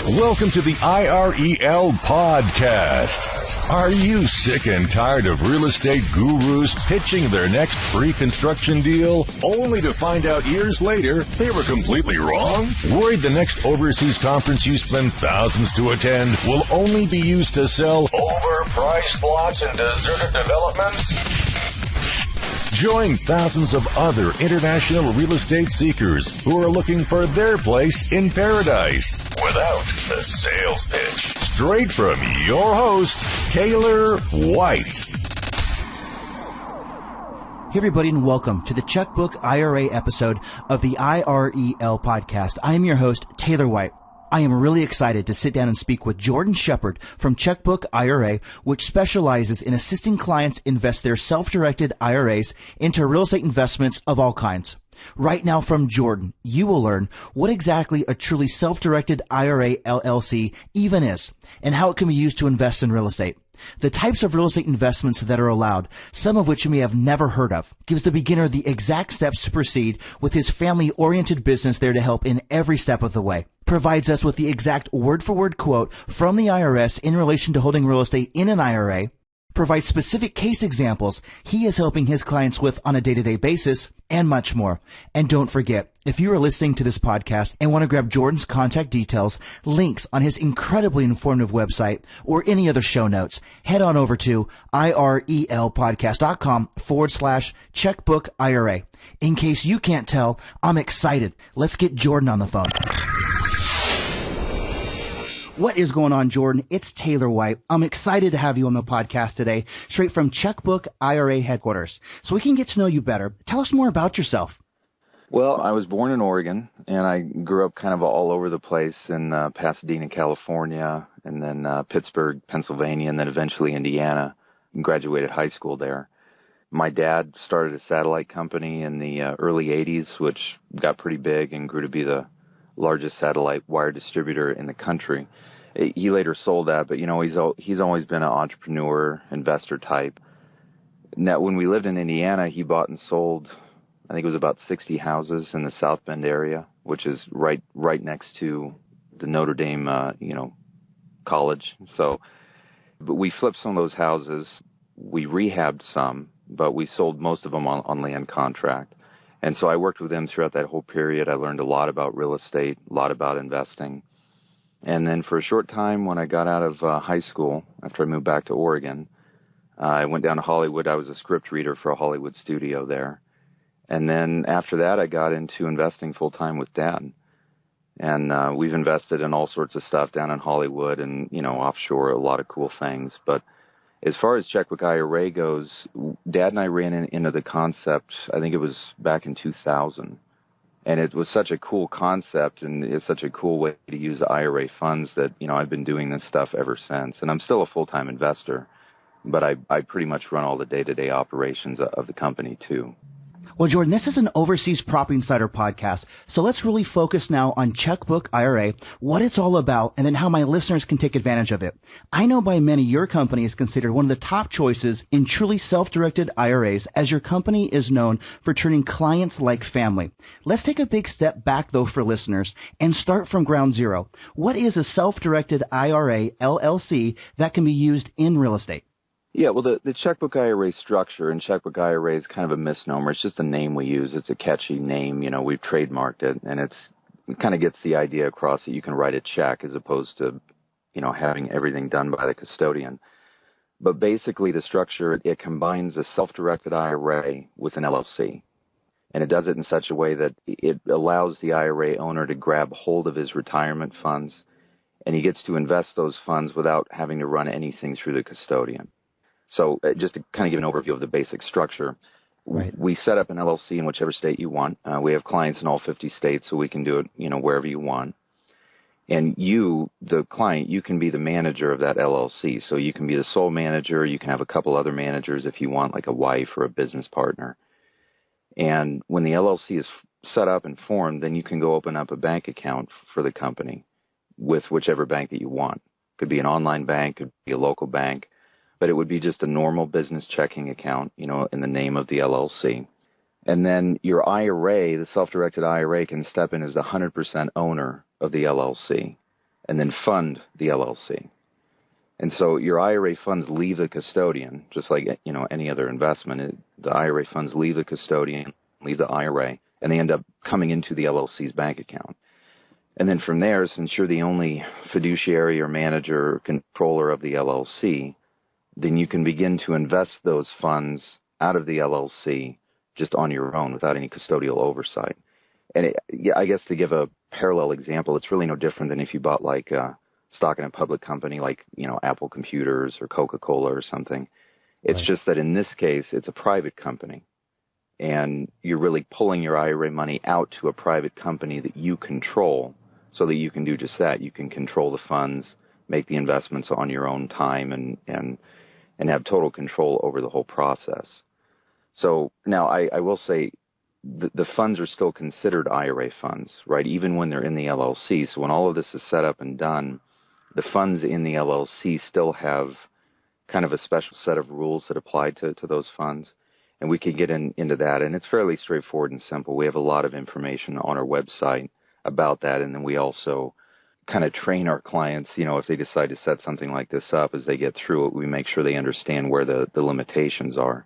Welcome to the IREL podcast. Are you sick and tired of real estate gurus pitching their next free construction deal only to find out years later they were completely wrong? Worried the next overseas conference you spend thousands to attend will only be used to sell overpriced lots in deserted developments? Join thousands of other international real estate seekers who are looking for their place in paradise without the sales pitch. Straight from your host, Taylor White. Hey everybody, and welcome to the Checkbook IRA episode of the IREL podcast. I am your host, Taylor White. I am really excited to sit down and speak with Jordan Sheppherd from Checkbook IRA, which specializes in assisting clients invest their self-directed IRAs into real estate investments of all kinds. Right now from Jordan, you will learn what exactly a truly self-directed IRA LLC even is and how it can be used to invest in real estate. The types of real estate investments that are allowed, some of which you may have never heard of, gives the beginner the exact steps to proceed with his family-oriented business there to help in every step of the way. Provides us with the exact word-for-word quote from the IRS in relation to holding real estate in an IRA, provides specific case examples he is helping his clients with on a day-to-day basis, and much more. And don't forget, if you are listening to this podcast and want to grab Jordan's contact details, links on his incredibly informative website, or any other show notes, head on over to irelpodcast.com/checkbook IRA. In case you can't tell, I'm excited. Let's get Jordan on the phone. What is going on, Jordan? It's Taylor White. I'm excited to have you on the podcast today, straight from Checkbook IRA headquarters, so we can get to know you better. Tell us more about yourself. Well, I was born in Oregon, and I grew up kind of all over the place in Pasadena, California, and then Pittsburgh, Pennsylvania, and then eventually Indiana, and graduated high school there. My dad started a satellite company in the early 80s, which got pretty big and grew to be the largest satellite wire distributor in the country. He later sold that, but he's always been an entrepreneur, investor type. Now, when we lived in Indiana, he bought and sold, I think it was about 60 houses in the South Bend area, which is right next to the Notre Dame, college. But we flipped some of those houses. We rehabbed some, but we sold most of them on land contract. And so I worked with him throughout that whole period. I learned a lot about real estate, a lot about investing. And then for a short time, when I got out of high school, after I moved back to Oregon, I went down to Hollywood. I was a script reader for a Hollywood studio there. And then after that, I got into investing full-time with Dad. And we've invested in all sorts of stuff down in Hollywood and, offshore, a lot of cool things. But as far as Checkbook IRA goes, Dad and I ran into the concept, I think it was back in 2000. And it was such a cool concept, and it's such a cool way to use the IRA funds that, I've been doing this stuff ever since. And I'm still a full-time investor, but I pretty much run all the day-to-day operations of the company, too. Well, Jordan, this is an Overseas Property Insider podcast, so let's really focus now on Checkbook IRA, what it's all about, and then how my listeners can take advantage of it. I know by many your company is considered one of the top choices in truly self-directed IRAs, as your company is known for treating clients like family. Let's take a big step back, though, for listeners, and start from ground zero. What is a self-directed IRA LLC that can be used in real estate? Yeah, well, the Checkbook IRA structure, and Checkbook IRA is kind of a misnomer. It's just a name we use. It's a catchy name. We've trademarked it, and it kind of gets the idea across that you can write a check as opposed to, having everything done by the custodian. But basically, the structure, it combines a self-directed IRA with an LLC, and it does it in such a way that it allows the IRA owner to grab hold of his retirement funds, and he gets to invest those funds without having to run anything through the custodian. So just to kind of give an overview of the basic structure, right. We set up an LLC in whichever state you want. We have clients in all 50 states, so we can do it, wherever you want. And you, the client, you can be the manager of that LLC. So you can be the sole manager. You can have a couple other managers if you want, like a wife or a business partner. And when the LLC is set up and formed, then you can go open up a bank account for the company with whichever bank that you want. Could be an online bank, could be a local bank. But it would be just a normal business checking account, in the name of the LLC. And then your IRA, the self-directed IRA, can step in as the 100% owner of the LLC and then fund the LLC. And so your IRA funds leave the custodian, just like, any other investment. The IRA funds leave the custodian, leave the IRA, and they end up coming into the LLC's bank account. And then from there, since you're the only fiduciary or manager or controller of the LLC, then you can begin to invest those funds out of the LLC just on your own without any custodial oversight. And I guess to give a parallel example, it's really no different than if you bought like stock in a public company like, Apple Computers or Coca-Cola or something. It's Right. just that in this case, it's a private company. And you're really pulling your IRA money out to a private company that you control so that you can do just that. You can control the funds, make the investments on your own time, and have total control over the whole process. So now I will say the funds are still considered IRA funds, right, even when they're in the LLC. So when all of this is set up and done, the funds in the LLC still have kind of a special set of rules that apply to those funds. And we could get into that. And it's fairly straightforward and simple. We have a lot of information on our website about that. And then we also kind of train our clients, if they decide to set something like this up, as they get through it, we make sure they understand where the limitations are.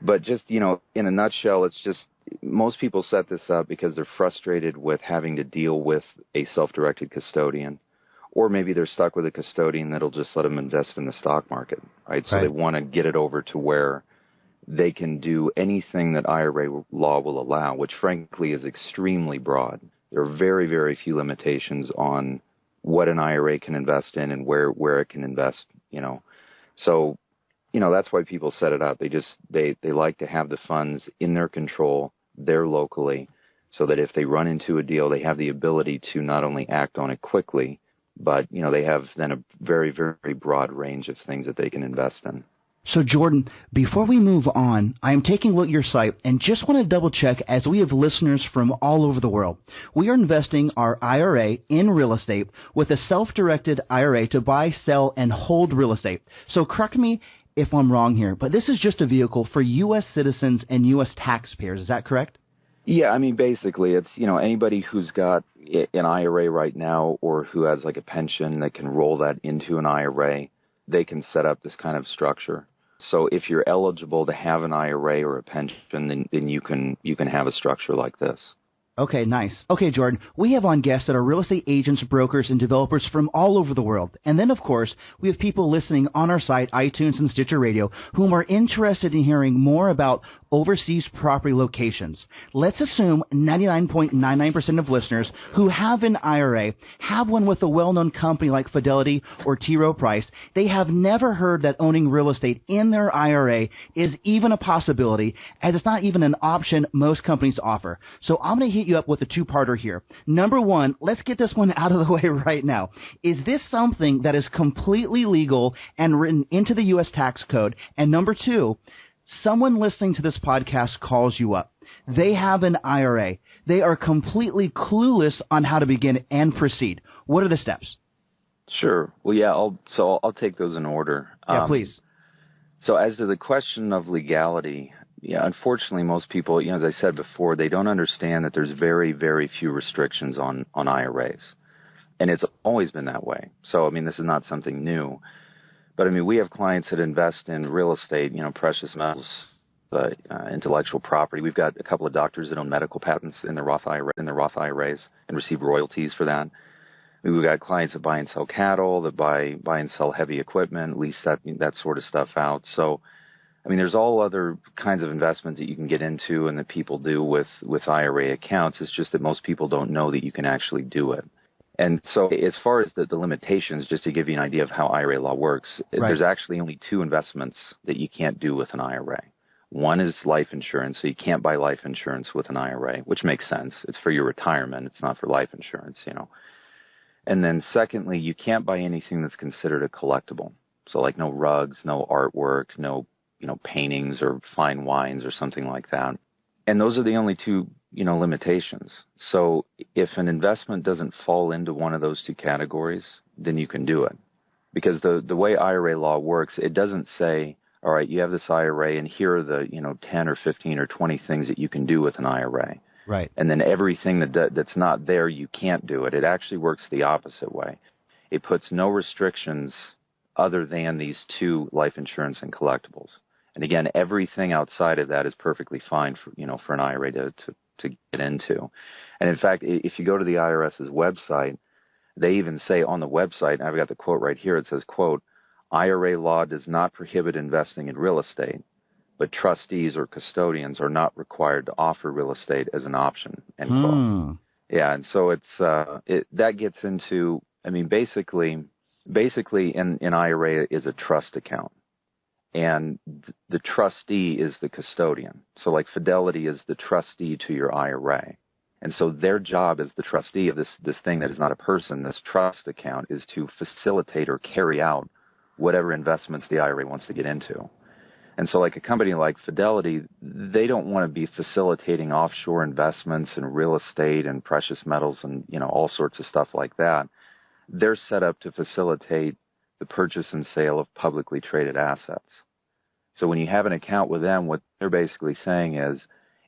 But just, in a nutshell, it's just most people set this up because they're frustrated with having to deal with a self-directed custodian, or maybe they're stuck with a custodian that'll just let them invest in the stock market, right? So They want to get it over to where they can do anything that IRA law will allow, which frankly is extremely broad. There are very, very few limitations on what an IRA can invest in and where it can invest, So, that's why people set it up. They like to have the funds in their control, there locally, so that if they run into a deal, they have the ability to not only act on it quickly, but, they have then a very, very broad range of things that they can invest in. So, Jordan, before we move on, I am taking a look at your site and just want to double check, as we have listeners from all over the world. We are investing our IRA in real estate with a self-directed IRA to buy, sell, and hold real estate. So correct me if I'm wrong here, but this is just a vehicle for U.S. citizens and U.S. taxpayers. Is that correct? Yeah, basically it's, anybody who's got an IRA right now or who has like a pension that can roll that into an IRA, they can set up this kind of structure. So if you're eligible to have an IRA or a pension, then you can have a structure like this. Okay, nice. Okay, Jordan, we have on guests that are real estate agents, brokers, and developers from all over the world. And then, of course, we have people listening on our site, iTunes and Stitcher Radio, whom are interested in hearing more about overseas property locations. Let's assume 99.99% of listeners who have an IRA have one with a well-known company like Fidelity or T. Rowe Price. They have never heard that owning real estate in their IRA is even a possibility, as it's not even an option most companies offer. So I'm going to hit you up with a two-parter here. Number one, let's get this one out of the way right now. Is this something that is completely legal and written into the U.S. tax code? And number two, someone listening to this podcast calls you up. They have an IRA. They are completely clueless on how to begin and proceed. What are the steps? Sure. Well, yeah, I'll take those in order. Yeah, please. So as to the question of legality, yeah, unfortunately, most people, as I said before, they don't understand that there's very, very few restrictions on IRAs. And it's always been that way. So, this is not something new. But, we have clients that invest in real estate, precious metals, intellectual property. We've got a couple of doctors that own medical patents in their Roth IRAs and receive royalties for that. We've got clients that buy and sell cattle, that buy and sell heavy equipment, lease that sort of stuff out. So, there's all other kinds of investments that you can get into and that people do with IRA accounts. It's just that most people don't know that you can actually do it. And so as far as the limitations, just to give you an idea of how IRA law works, There's actually only two investments that you can't do with an IRA. One is life insurance, so you can't buy life insurance with an IRA, which makes sense. It's for your retirement. It's not for life insurance, And then secondly, you can't buy anything that's considered a collectible. So like no rugs, no artwork, no paintings or fine wines or something like that. And those are the only two, limitations. So if an investment doesn't fall into one of those two categories, then you can do it. Because the way IRA law works, it doesn't say all right, you have this IRA, and here are the 10 or 15 or 20 things that you can do with an IRA. Right. And then everything that's not there, you can't do it. It actually works the opposite way. It puts no restrictions other than these two, life insurance and collectibles. And again, everything outside of that is perfectly fine for an IRA to get into. And in fact, if you go to the IRS's website, they even say on the website, and I've got the quote right here, it says, quote, IRA law does not prohibit investing in real estate, but trustees or custodians are not required to offer real estate as an option, end quote. Yeah, and so that gets into, I mean, basically an IRA is a trust account, and the trustee is the custodian. So like Fidelity is the trustee to your IRA. And so their job as the trustee of this thing that is not a person, this trust account, is to facilitate or carry out whatever investments the IRA wants to get into. And so like a company like Fidelity, they don't want to be facilitating offshore investments in real estate and precious metals and, all sorts of stuff like that. They're set up to facilitate the purchase and sale of publicly traded assets. So when you have an account with them, what they're basically saying is,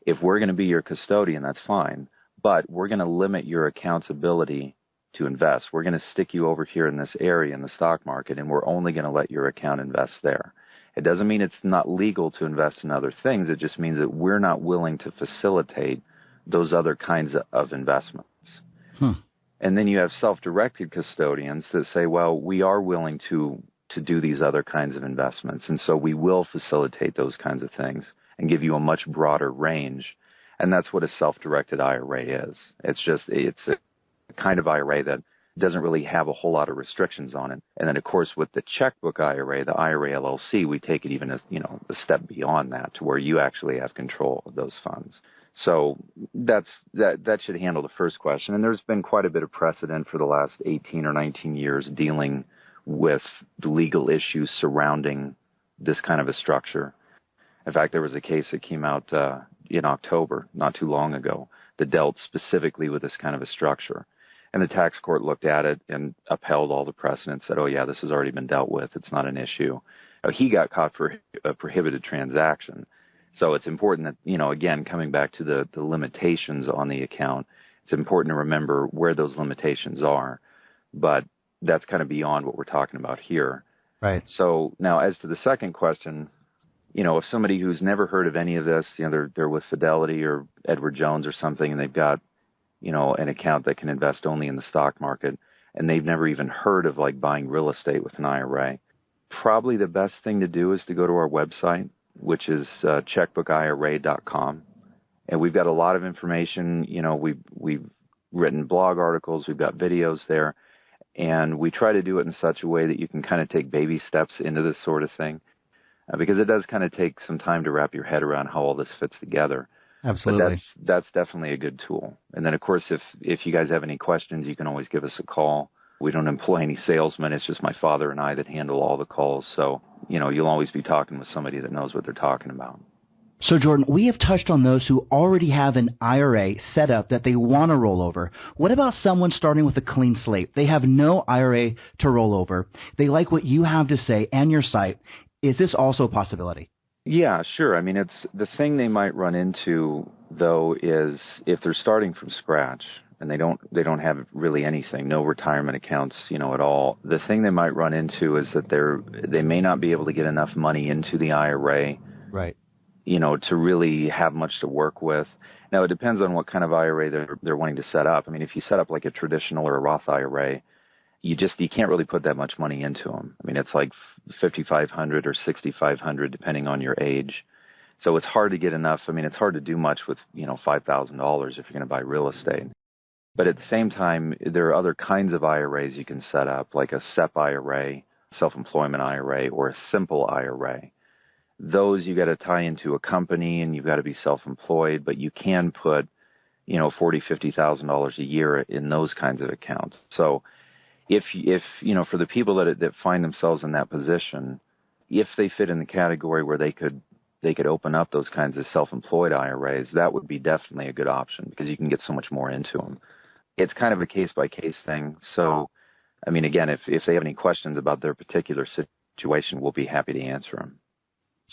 if we're going to be your custodian, that's fine, but we're going to limit your account's ability to invest. We're going to stick you over here in this area in the stock market, and we're only going to let your account invest there. It doesn't mean it's not legal to invest in other things. It just means that we're not willing to facilitate those other kinds of investments. And then you have self-directed custodians that say, well, we are willing to do these other kinds of investments, and so we will facilitate those kinds of things and give you a much broader range. And that's what a self-directed IRA is. It's a kind of IRA that doesn't really have a whole lot of restrictions on it. And then, of course, with the checkbook IRA, the IRA LLC, we take it even a step beyond that to where you actually have control of those funds. So that should handle the first question. And there's been quite a bit of precedent for the last 18 or 19 years dealing with the legal issues surrounding this kind of a structure. In fact, there was a case that came out in October, not too long ago, that dealt specifically with this kind of a structure. And the tax court looked at it and upheld all the precedent, said, oh, yeah, this has already been dealt with. It's not an issue. He got caught for a prohibited transaction. So it's important that, again, coming back to the limitations on the account, it's important to remember where those limitations are. But that's kind of beyond what we're talking about here. Right. So now as to the second question, if somebody who's never heard of any of this, they're with Fidelity or Edward Jones or something, and they've got, an account that can invest only in the stock market, and they've never even heard of like buying real estate with an IRA, probably the best thing to do is to go to our website, which is checkbookira.com. And we've got a lot of information. We've written blog articles. We've got videos there. And we try to do it in such a way that you can kind of take baby steps into this sort of thing, because it does kind of take some time to wrap your head around how all this fits together. Absolutely. But that's definitely a good tool. And then, of course, if you guys have any questions, you can always give us a call. We don't employ any salesmen. It's just my father and I that handle all the calls. So, you'll always be talking with somebody that knows what they're talking about. So, Jordan, we have touched on those who already have an IRA set up that they want to roll over. What about someone starting with a clean slate? They have no IRA to roll over. They like what you have to say and your site. Is this also a possibility? Yeah, sure. I mean, it's the thing they might run into, though, is if they're starting from scratch and they don't have really anything, no retirement accounts, at all. The thing they might run into is that they may not be able to get enough money into the IRA, right? To really have much to work with. Now, it depends on what kind of IRA they're wanting to set up. I mean, if you set up like a traditional or a Roth IRA, you can't really put that much money into them. I mean, it's like $5,500 or $6,500 depending on your age. So it's hard to get enough. I mean, it's hard to do much with, $5,000 if you're going to buy real estate. But at the same time, there are other kinds of IRAs you can set up, like a SEP IRA, self-employment IRA, or a simple IRA. Those you got to tie into a company and you've got to be self-employed, but you can put, $40,000, $50,000 a year in those kinds of accounts. So if for the people that find themselves in that position, if they fit in the category where they could open up those kinds of self-employed IRAs, that would be definitely a good option because you can get so much more into them. It's kind of a case-by-case thing. So, I mean, again, if they have any questions about their particular situation, we'll be happy to answer them.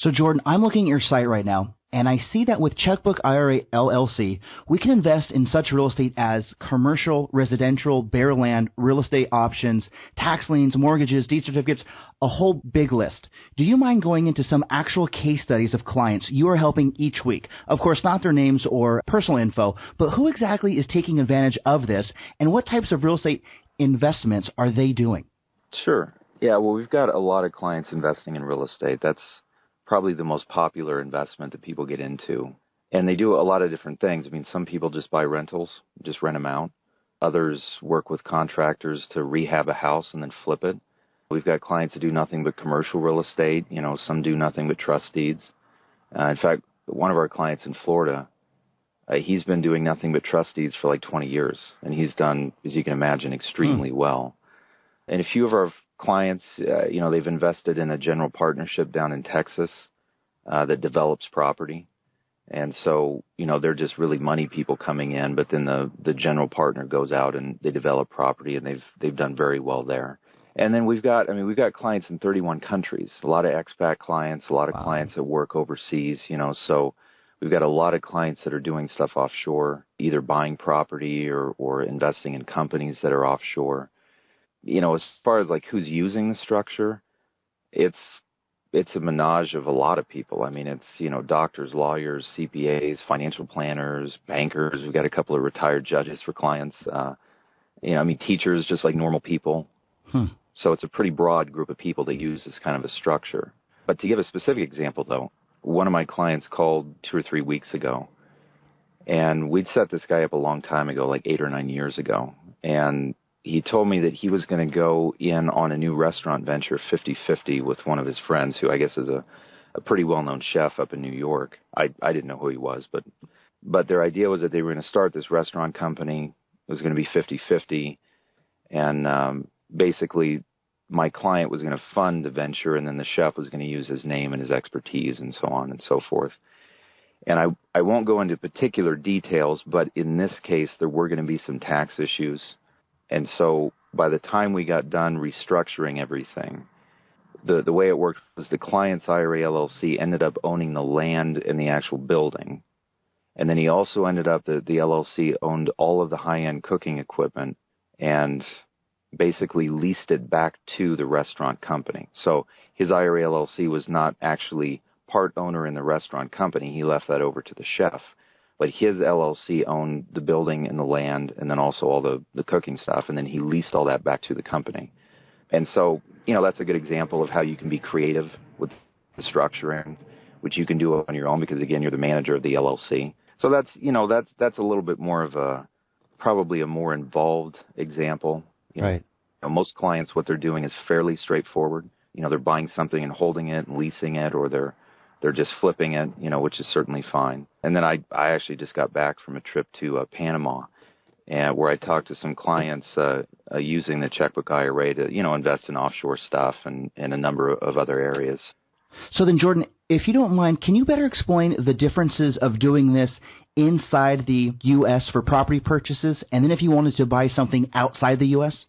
So, Jordan, I'm looking at your site right now, and I see that with Checkbook IRA LLC, we can invest in such real estate as commercial, residential, bare land, real estate options, tax liens, mortgages, deed certificates, a whole big list. Do you mind going into some actual case studies of clients you are helping each week? Of course, not their names or personal info, but who exactly is taking advantage of this, and what types of real estate investments are they doing? Sure. Yeah, well, we've got a lot of clients investing in real estate. That's probably the most popular investment that people get into. And they do a lot of different things. I mean, some people just buy rentals, just rent them out. Others work with contractors to rehab a house and then flip it. We've got clients that do nothing but commercial real estate. You know, some do nothing but trust deeds. In fact, one of our clients in Florida, he's been doing nothing but trust deeds for like 20 years. And he's done, as you can imagine, extremely well. And a few of our clients, they've invested in a general partnership down in Texas that develops property. And so, they're just really money people coming in, but then the general partner goes out and they develop property, and they've done very well there. And then we've got clients in 31 countries, a lot of expat clients, a lot of clients that work overseas, so we've got a lot of clients that are doing stuff offshore, either buying property or investing in companies that are offshore. As far as like who's using the structure, it's a menage of a lot of people. I mean, it's, doctors, lawyers, CPAs, financial planners, bankers. We've got a couple of retired judges for clients. Teachers, just like normal people. So it's a pretty broad group of people that use this kind of a structure. But to give a specific example, though, one of my clients called 2 or 3 weeks ago, and we'd set this guy up a long time ago, like 8 or 9 years ago. And he told me that he was going to go in on a new restaurant venture 50-50 with one of his friends, who I guess is a pretty well-known chef up in New York. I didn't know who he was, but their idea was that they were going to start this restaurant company. It was going to be 50-50, and basically my client was going to fund the venture, and then the chef was going to use his name and his expertise and so on and so forth. And I won't go into particular details, but in this case, there were going to be some tax issues. And so by the time we got done restructuring everything, the way it worked was the client's IRA LLC ended up owning the land and the actual building. And then he also ended up, the LLC owned all of the high-end cooking equipment and basically leased it back to the restaurant company. So his IRA LLC was not actually part owner in the restaurant company. He left that over to the chef. But his LLC owned the building and the land and then also all the cooking stuff, and then he leased all that back to the company. And so, that's a good example of how you can be creative with the structuring, which you can do on your own because, again, you're the manager of the LLC. So that's a little bit more of probably a more involved example. Right. Most clients, what they're doing is fairly straightforward. They're buying something and holding it and leasing it, or they're just flipping it, which is certainly fine. And then I actually just got back from a trip to Panama, where I talked to some clients using the Checkbook IRA to, invest in offshore stuff and a number of other areas. So then, Jordan, if you don't mind, can you better explain the differences of doing this inside the U.S. for property purchases, and then if you wanted to buy something outside the U.S.?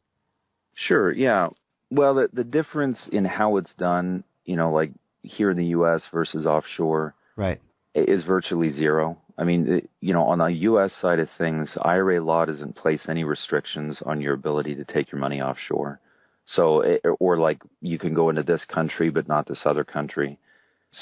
Sure, yeah. Well, the difference in how it's done, like here in the U.S. versus offshore, right, is virtually zero. I mean, on the U.S. side of things, IRA law doesn't place any restrictions on your ability to take your money offshore. So, or like you can go into this country but not this other country.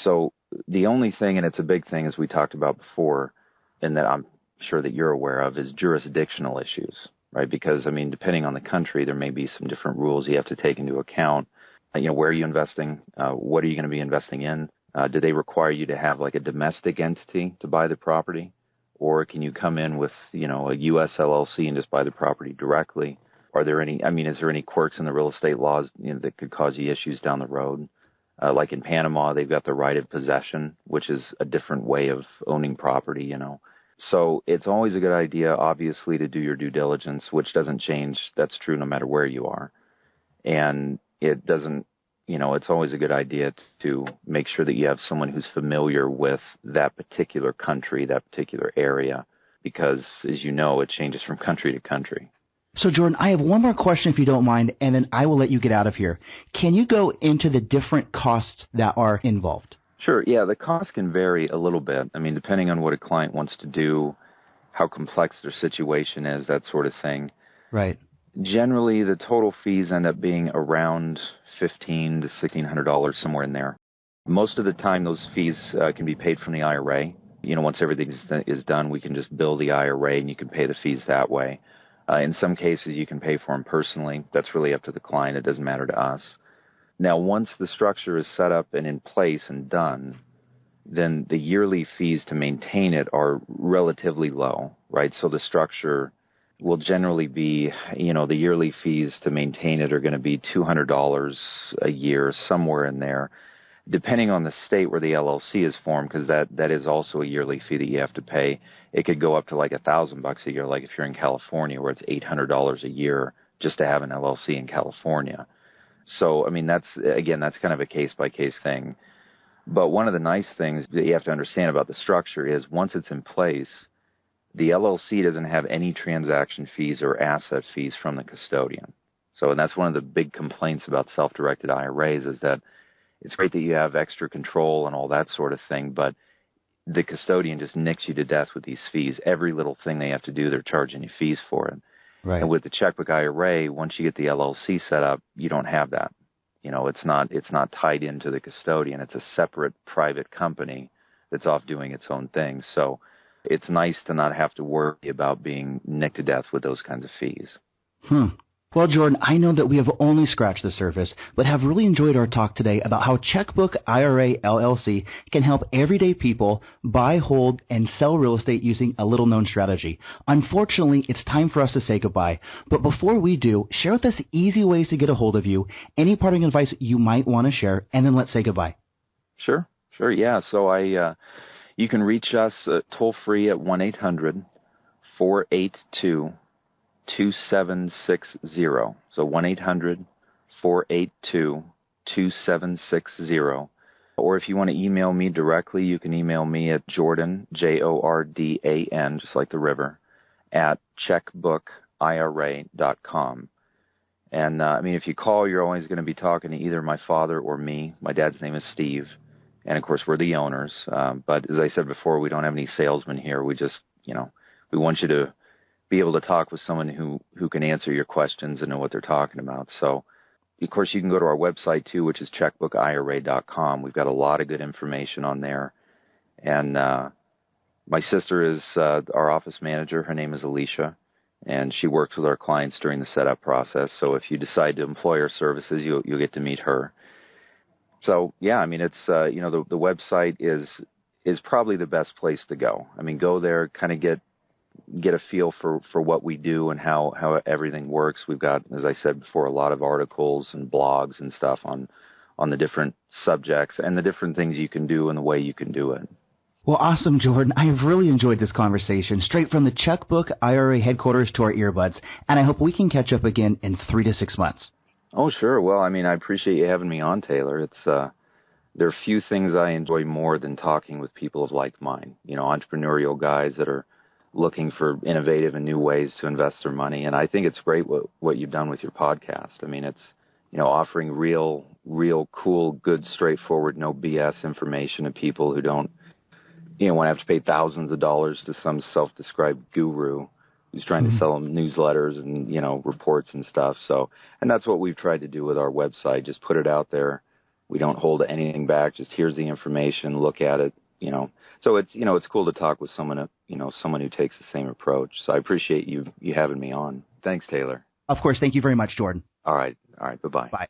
So the only thing, and it's a big thing as we talked about before, and that I'm sure that you're aware of, is jurisdictional issues, right? Because, depending on the country, there may be some different rules you have to take into account. Where are you investing? What are you going to be investing in? Do they require you to have like a domestic entity to buy the property? Or can you come in with, a U.S. LLC and just buy the property directly? Are there any, is there any quirks in the real estate laws, that could cause you issues down the road? Like in Panama, they've got the right of possession, which is a different way of owning property, So it's always a good idea, obviously, to do your due diligence, which doesn't change. That's true no matter where you are. And it doesn't, it's always a good idea to make sure that you have someone who's familiar with that particular country, that particular area, because, as you know, it changes from country to country. So, Jordan, I have one more question, if you don't mind, and then I will let you get out of here. Can you go into the different costs that are involved? Sure. Yeah, the cost can vary a little bit. I mean, depending on what a client wants to do, how complex their situation is, that sort of thing. Right. Generally, the total fees end up being around $1,500 to $1,600, somewhere in there. Most of the time, those fees can be paid from the IRA. Once everything is done, we can just bill the IRA, and you can pay the fees that way. In some cases, you can pay for them personally. That's really up to the client. It doesn't matter to us. Now, once the structure is set up and in place and done, then the yearly fees to maintain it are relatively low, right? So the structure will generally be, the yearly fees to maintain it are going to be $200 a year, somewhere in there, depending on the state where the LLC is formed, because that is also a yearly fee that you have to pay. It could go up to like $1,000 a year, like if you're in California, where it's $800 a year just to have an LLC in California. So, I mean, that's kind of a case-by-case thing. But one of the nice things that you have to understand about the structure is once it's in place, the LLC doesn't have any transaction fees or asset fees from the custodian. So, and that's one of the big complaints about self-directed IRAs is that it's great that you have extra control and all that sort of thing, but the custodian just nicks you to death with these fees. Every little thing they have to do, they're charging you fees for it. Right. And with the checkbook IRA, once you get the LLC set up, you don't have that. It's not tied into the custodian. It's a separate private company that's off doing its own thing. So it's nice to not have to worry about being nicked to death with those kinds of fees. Well, Jordan, I know that we have only scratched the surface, but have really enjoyed our talk today about how Checkbook IRA LLC can help everyday people buy, hold, and sell real estate using a little-known strategy. Unfortunately, it's time for us to say goodbye. But before we do, share with us easy ways to get a hold of you, any parting advice you might want to share, and then let's say goodbye. Sure, yeah. So you can reach us toll-free at 1-800-482-2760. So 1-800-482-2760. Or if you want to email me directly, you can email me at Jordan, Jordan, just like the river, at checkbookira.com. And, if you call, you're always going to be talking to either my father or me. My dad's name is Steve. And, of course, we're the owners. But as I said before, we don't have any salesmen here. We just, we want you to be able to talk with someone who can answer your questions and know what they're talking about. So, of course, you can go to our website, too, which is checkbookira.com. We've got a lot of good information on there. And my sister is our office manager. Her name is Alicia, and she works with our clients during the setup process. So if you decide to employ her services, you'll get to meet her. So, yeah, it's, the website is probably the best place to go. Go there, kind of get a feel for what we do and how everything works. We've got, as I said before, a lot of articles and blogs and stuff on the different subjects and the different things you can do and the way you can do it. Well, awesome, Jordan. I have really enjoyed this conversation, straight from the Checkbook IRA headquarters to our earbuds, and I hope we can catch up again in 3 to 6 months. Oh, sure. Well, I appreciate you having me on, Taylor. It's there are few things I enjoy more than talking with people of like mind, entrepreneurial guys that are looking for innovative and new ways to invest their money. And I think it's great what you've done with your podcast. It's, offering real, cool, good, straightforward, no BS information to people who don't, want to have to pay thousands of dollars to some self-described guru who's trying to sell them newsletters and, reports and stuff. So, and that's what we've tried to do with our website. Just put it out there. We don't hold anything back. Just here's the information. Look at it. So it's, it's cool to talk with someone, someone who takes the same approach. So I appreciate you having me on. Thanks, Taylor. Of course. Thank you very much, Jordan. All right. Bye-bye. Bye.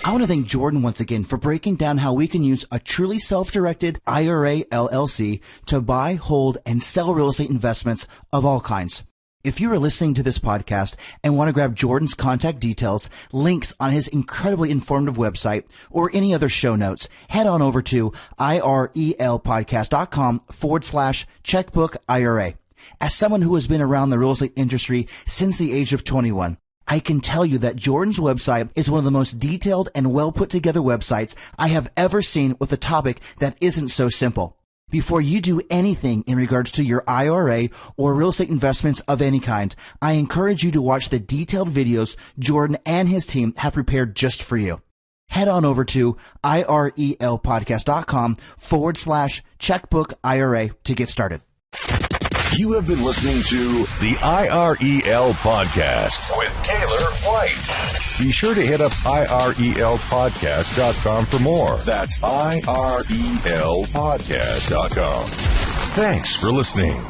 I want to thank Jordan once again for breaking down how we can use a truly self-directed IRA LLC to buy, hold, and sell real estate investments of all kinds. If you are listening to this podcast and want to grab Jordan's contact details, links on his incredibly informative website, or any other show notes, head on over to irelpodcast.com/checkbook IRA. As someone who has been around the real estate industry since the age of 21, I can tell you that Jordan's website is one of the most detailed and well put together websites I have ever seen with a topic that isn't so simple. Before you do anything in regards to your IRA or real estate investments of any kind, I encourage you to watch the detailed videos Jordan and his team have prepared just for you. head on over to irelpodcast.com/checkbook IRA to get started. You have been listening to the IREL Podcast with Taylor White. Be sure to hit up IRELpodcast.com for more. That's IRELpodcast.com. Thanks for listening.